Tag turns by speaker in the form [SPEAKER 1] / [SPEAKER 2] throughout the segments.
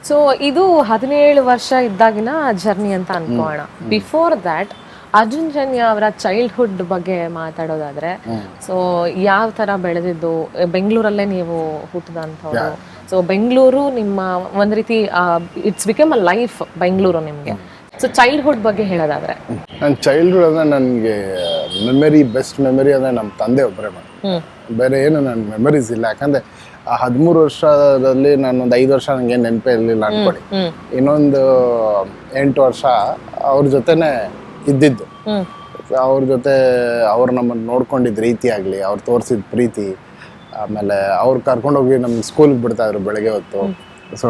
[SPEAKER 1] So ಇದು 17 ವರ್ಷ ಇದ್ದಾಗಿನ journey ಅಂತ ಅನ್ಕೋಣ. ಬಿಫೋರ್ ದ್ಯಾಟ್ ಅರ್ಜುನ್ ಜನ್ಯ ಅವರ ಚೈಲ್ಡ್ಹುಡ್ ಬಗ್ಗೆ ಮಾತಾಡೋದಾದ್ರೆ, ಸೊ ಯಾವ ತರ ಬೆಳೆದಿದ್ದು, ಬೆಂಗಳೂರಲ್ಲೇ ನೀವು ಹುಟ್ಟಿದಂಥವ್ರು. ಸೊ ಬೆಂಗಳೂರು ನಿಮ್ಮ ಒಂದ್ ರೀತಿ it's become a life Bengaluru ನಿಮ್ಗೆ. ಸೊ ಚೈಲ್ಡ್ಹುಡ್ ಬಗ್ಗೆ ಹೇಳೋದಾದ್ರೆ,
[SPEAKER 2] ನನ್ನ ಚೈಲ್ಡ್ಹುಡ್ ಅಂದ್ರೆ ನನಗೆ ಮೆಮರಿ, ಬೆಸ್ಟ್ ಮೆಮರಿ ಅಂದ್ರೆ ನಮ್ಮ ತಂದೆ ಒಬ್ಬರೇ ಬೇರೆ ಏನು ನನ್ನ ಮೆಮರೀಸ್ ಇಲ್ಲ. ಯಾಕಂದ್ರೆ ಆ 13 ವರ್ಷದಲ್ಲಿ ನಾನೊಂದು 5 ವರ್ಷ ನನಗೆ ನೆನಪೇ ಇರಲಿಲ್ಲ ಅನ್ಕೊಳ್ಳಿ. ಇನ್ನೊಂದು 8 ವರ್ಷ ಅವ್ರ ಜೊತೆನೆ ಇದ್ದಿದ್ದು. ಅವ್ರ ಜೊತೆ ಅವ್ರು ನಮ್ಮನ್ನು ನೋಡ್ಕೊಂಡಿದ್ದ ರೀತಿ ಆಗಲಿ, ಅವ್ರು ತೋರಿಸಿದ ಪ್ರೀತಿ, ಆಮೇಲೆ ಅವ್ರು ಕರ್ಕೊಂಡೋಗಿ ನಮ್ಮ ಸ್ಕೂಲ್ಗೆ ಬಿಡ್ತಾ ಇದ್ರು ಬೆಳಗ್ಗೆ ಹೊತ್ತು. ಸೊ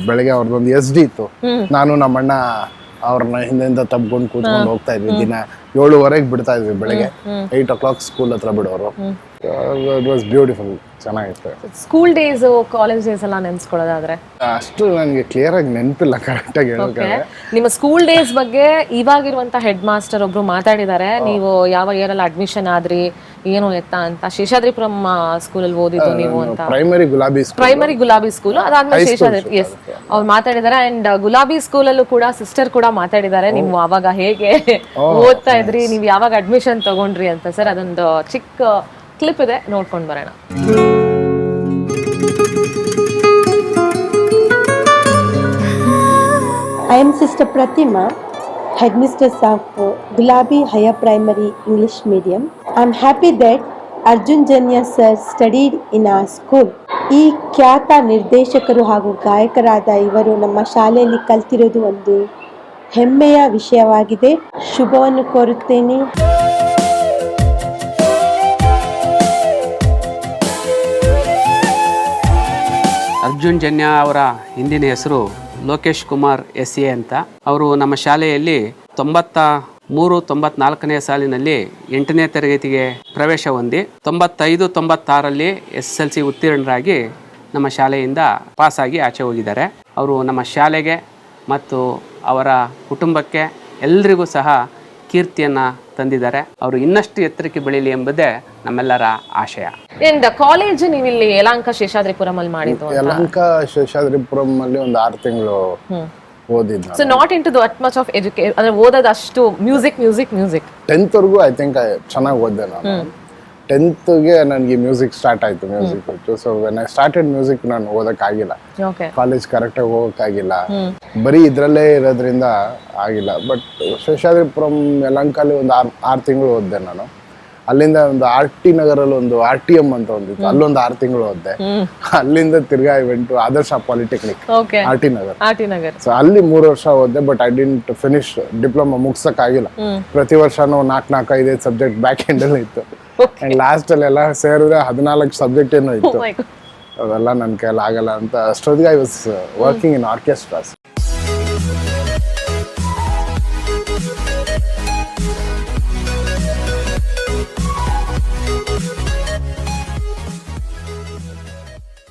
[SPEAKER 2] ಬೆಳಗ್ಗೆ ಅವ್ರದ್ದೊಂದು SD ಇತ್ತು. ನಾನು ನಮ್ಮಣ್ಣ ಅವ್ರನ್ನ ಹಿಂದೆಯಿಂದ ತಬ್ಕೊಂಡು ಕೂತ್ಕೊಂಡು ಹೋಗ್ತಾ ಇದ್ವಿ. ದಿನ 7:15 ಬಿಡ್ತಾ ಇದ್ವಿ ಬೆಳಗ್ಗೆ. 8 o'clock ಸ್ಕೂಲ್ ಹತ್ರ ಬಿಡೋರು. ಇಟ್ ವಾಸ್ ಬ್ಯೂಟಿಫುಲ್, ಚೆನ್ನಾಗಿತ್ತು.
[SPEAKER 1] ಸ್ಕೂಲ್ ಡೇಸ್, ಕಾಲೇಜ್ ಡೇಸ್ ಎಲ್ಲ ನೆನ್ಸ್ಕೊಳ್ಳೋದಾದ್ರೆ
[SPEAKER 2] ಅಷ್ಟು ನನಗೆ ಕ್ಲಿಯರ್ ಆಗಿ ನೆನಪಿಲ್ಲ ಕರೆಕ್ಟಾಗಿ ಹೇಳೋಕೆ.
[SPEAKER 1] ನಿಮ್ಮ ಸ್ಕೂಲ್ ಡೇಸ್ ಬಗ್ಗೆ ಇವಾಗಿರುವಂತ ಹೆಡ್ ಮಾಸ್ಟರ್ ಒಬ್ರು ಮಾತಾಡಿದ್ದಾರೆ. ನೀವು ಯಾವ ಇಯರ್ ಅಲ್ಲಿ ಅಡ್ಮಿಷನ್ ಆದ್ರಿ, ಏನು ಎತ್ತ ಅಂತ. ಶೇಷಾದ್ರಿಪುರಂ ಸ್ಕೂಲಲ್ಲಿ ಓದಿದ್ದು ನೀವು ಅಂತ.
[SPEAKER 2] ಪ್ರೈಮರಿ
[SPEAKER 1] ಗುಲಾಬಿ ಸ್ಕೂಲ್, ಅದಾದ್ಮೇಲೆ ಶೇಷಾದ್ರಿ. ಎಸ್, ಅವ್ರು ಮಾತಾಡಿದ್ದಾರೆ. ಅಂಡ್ ಗುಲಾಬಿ ಸ್ಕೂಲಲ್ಲೂ ಕೂಡ ಸಿಸ್ಟರ್ ಕೂಡ ಮಾತಾಡಿದ್ದಾರೆ. ನೀವು ಅವಾಗ ಹೇಗೆ ಓದ್ತಾ ಇದ್ರಿ, ನೀವು ಯಾವಾಗ ಅಡ್ಮಿಷನ್ ತಗೊಂಡ್ರಿ ಅಂತ. ಸರ್, ಅದೊಂದು ಚಿಕ್ಕ ಕ್ಲಿಪ್ ಇದೆ, ನೋಡ್ಕೊಂಡು ಬರೋಣ.
[SPEAKER 3] I am Sister Pratima, headmistress of Gulabi Higher Primary English Medium. I am happy that Arjun Janya sir studied in our school. ಈ ಖ್ಯಾತ ನಿರ್ದೇಶಕರು ಹಾಗೂ ಗಾಯಕರಾದ ಇವರು ನಮ್ಮ ಶಾಲೆಯಲ್ಲಿ ಕಲ್ತಿರೋದು ಒಂದು ಹೆಮ್ಮೆಯ ವಿಷಯವಾಗಿದೆ. ಶುಭವನ್ನು ಕೋರುತ್ತೇನೆ.
[SPEAKER 4] ಅರ್ಜುನ್ ಜನ್ಯ ಅವರ ಹಿಂದಿನ ಹೆಸರು ಲೋಕೇಶ್ ಕುಮಾರ್ SA ಅಂತ. ಅವರು ನಮ್ಮ ಶಾಲೆಯಲ್ಲಿ 93-94ನೇ ಸಾಲಿನಲ್ಲಿ 8ನೇ ತರಗತಿಗೆ ಪ್ರವೇಶ ಹೊಂದಿ 95-96ರಲ್ಲಿ SSLC ಉತ್ತೀರ್ಣರಾಗಿ ನಮ್ಮ ಶಾಲೆಯಿಂದ ಪಾಸಾಗಿ ಆಚೆ ಹೋಗಿದ್ದಾರೆ. ಅವರು ನಮ್ಮ ಶಾಲೆಗೆ ಮತ್ತು ಅವರ ಕುಟುಂಬಕ್ಕೆ ಎಲ್ರಿಗೂ ಸಹ ಕೀರ್ತಿಯನ್ನು ತಂದಿದ್ದಾರೆ. ಅವರು ಇನ್ನಷ್ಟು ಎತ್ತರಕ್ಕೆ ಬೆಳೀಲಿ ಎಂಬುದೇ ನಮ್ಮೆಲ್ಲರ ಆಶಯ.
[SPEAKER 1] ಕಾಲೇಜ್ ನೀವು ಇಲ್ಲಿ ಯಲಹಂಕ ಶೇಷಾದ್ರಿಪುರಂ ಅಲ್ಲಿ ಮಾಡಿದ್ದು?
[SPEAKER 2] ಯಲಹಂಕ ಶೇಷಾದ್ರಿಪುರಂ ಅಲ್ಲಿ ಒಂದು 6 ತಿಂಗಳು ಓದಿದ್ದು.
[SPEAKER 1] So naught into that much of education, ಅಂದ್ರೆ ಓದೋದು ಅಷ್ಟು ಮ್ಯೂಸಿಕ್ 10th
[SPEAKER 2] ವರೆಗೂ ಐ ಥಿಂಕ್ ಚೆನ್ನಾಗಿ ಓದಿದೆ ನಾನು. 10th ಗೆ ನನಗೆ ಮ್ಯೂಸಿಕ್ ಸ್ಟಾರ್ಟ್ ಆಯ್ತು. Music so when I started music ನಾನು ಓದಕ್ಕಾಗಿಲ್ಲ, ಕಾಲೇಜ್ ಕರೆಕ್ಟಾಗಿ ಹೋಗೋಕ್ಕಾಗಿಲ್ಲ, ಬರೀ ಇದ್ರಲ್ಲೇ ಇರೋದ್ರಿಂದ ಆಗಿಲ್ಲ. ಬಟ್ ಶೇಷಾದ್ರಿಪುರಂ ಯಲಹಂಕಲ್ಲಿ ಒಂದು 6 ತಿಂಗಳು ಓದಿದೆ ನಾನು. ಅಲ್ಲಿಂದ ಒಂದು RT ನಗರಲ್ಲಿ ಒಂದು RTM ಅಂತ ಒಂದಿತ್ತು, ಅಲ್ಲೊಂದು 6 ತಿಂಗಳು ಓದಿದೆ. ಅಲ್ಲಿಂದ ತಿರ್ಗಾ ಇವೆಂಟು Adarsh polytechnic RT Nagar. So ಅಲ್ಲಿ 3 ವರ್ಷ ಓದಿದೆ. But I didn't finish diploma, ಮುಗ್ಸಕ್ಕಾಗಿಲ್ಲ. ಪ್ರತಿ ವರ್ಷನೂ 4-5 ಸಬ್ಜೆಕ್ಟ್ ಬ್ಯಾಕ್ ಎಂಡ್ ಅಲ್ಲಿ ಇತ್ತು. ಲಾಸ್ಟ್ ಅಲ್ಲಿ ಎಲ್ಲ ಸೇರಿದ್ರೆ 14 ಸಬ್ಜೆಕ್ಟ್ ಏನೋ ಇತ್ತು. ಅದೆಲ್ಲ ನನ್ನ ಕೈಯಲ್ಲಿ ಆಗಲ್ಲ ಅಂತ ಅಷ್ಟೊತ್ತಿಗೆ ಐ ವಾಸ್ ವರ್ಕಿಂಗ್ ಇನ್ ಆರ್ಕೆಸ್ಟ್ರಾಸ್.